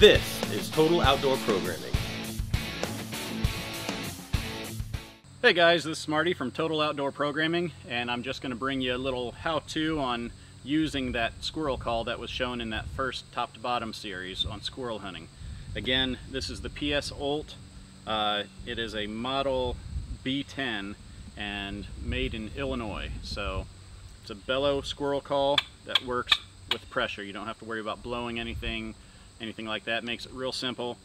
This is Total Outdoor Programming. Hey guys, this is Marty from Total Outdoor Programming, and I'm just going to bring you a little how-to on using that squirrel call that was shown in that first top to bottom series on squirrel hunting. Again, this is the PS Ult. It is a model B10 and made in Illinois. So it's a bellow squirrel call that works with pressure. You don't have to worry about blowing anything like that. Makes it real simple.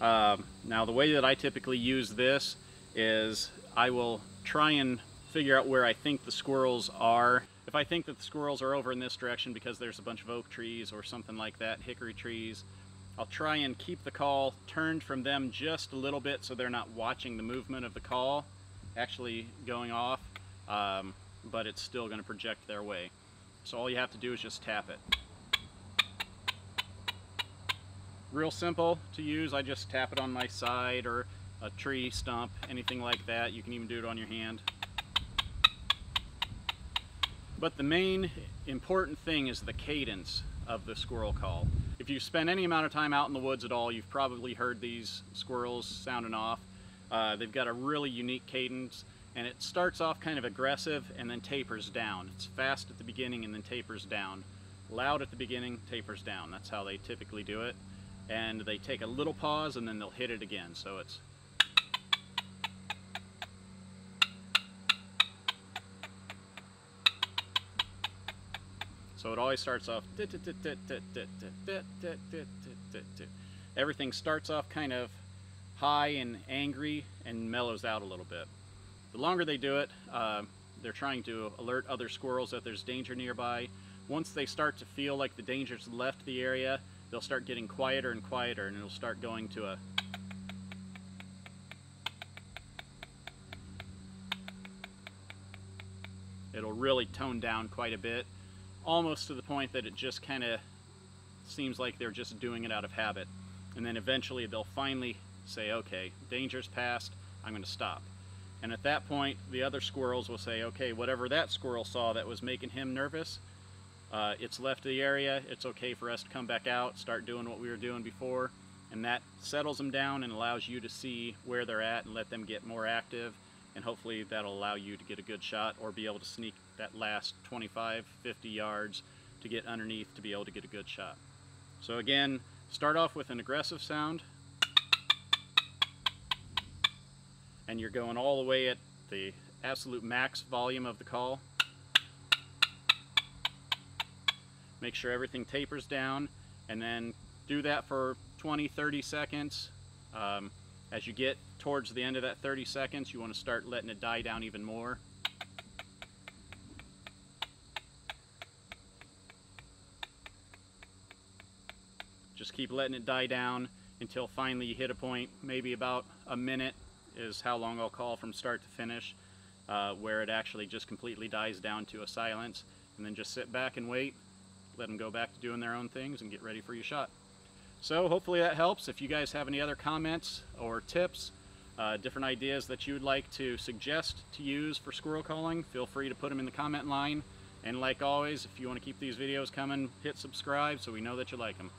Now the way that I typically use this is I will try and figure out where I think the squirrels are. If I think that the squirrels are over in this direction because there's a bunch of oak trees or something like that, hickory trees, I'll try and keep the call turned from them just a little bit so they're not watching the movement of the call actually going off, but it's still going to project their way. So all you have to do is just tap it. Real simple to use. I just tap it on my side or a tree stump, anything like that. You can even do it on your hand. But the main important thing is the cadence of the squirrel call. If you spend any amount of time out in the woods at all, you've probably heard these squirrels sounding off. They've got a really unique cadence, and it starts off kind of aggressive and then tapers down. It's fast at the beginning and then tapers down. Loud at the beginning, tapers down. That's how they typically do it. And they take a little pause and then they'll hit it again. So it's So it always starts off, everything starts off kind of high and angry and mellows out a little bit. The longer they do it, they're trying to alert other squirrels that there's danger nearby. Once they start to feel like the danger's left the area, they'll start getting quieter and quieter, and it'll start going to a it'll really tone down quite a bit, almost to the point that it just kind of seems like they're just doing it out of habit. And then eventually they'll finally say, okay, danger's past, I'm going to stop. And at that point, the other squirrels will say, okay, whatever that squirrel saw that was making him nervous, it's left the area, it's okay for us to come back out, start doing what we were doing before. And that settles them down and allows you to see where they're at and let them get more active. And hopefully that'll allow you to get a good shot or be able to sneak that last 25, 50 yards to get underneath to be able to get a good shot. So again, start off with an aggressive sound, and you're going all the way at the absolute max volume of the call. Make sure everything tapers down, and then do that for 20, 30 seconds. As you get towards the end of that 30 seconds, you want to start letting it die down even more. Just keep letting it die down until finally you hit a point, maybe about a minute is how long I'll call from start to finish, where it actually just completely dies down to a silence, and then just sit back and wait, let them go back to doing their own things and get ready for your shot. So hopefully that helps. If you guys have any other comments or tips, different ideas that you would like to suggest to use for squirrel calling, feel free to put them in the comment line. And like always, if you want to keep these videos coming, hit subscribe so we know that you like them.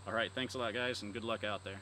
Alright, thanks a lot guys, and good luck out there.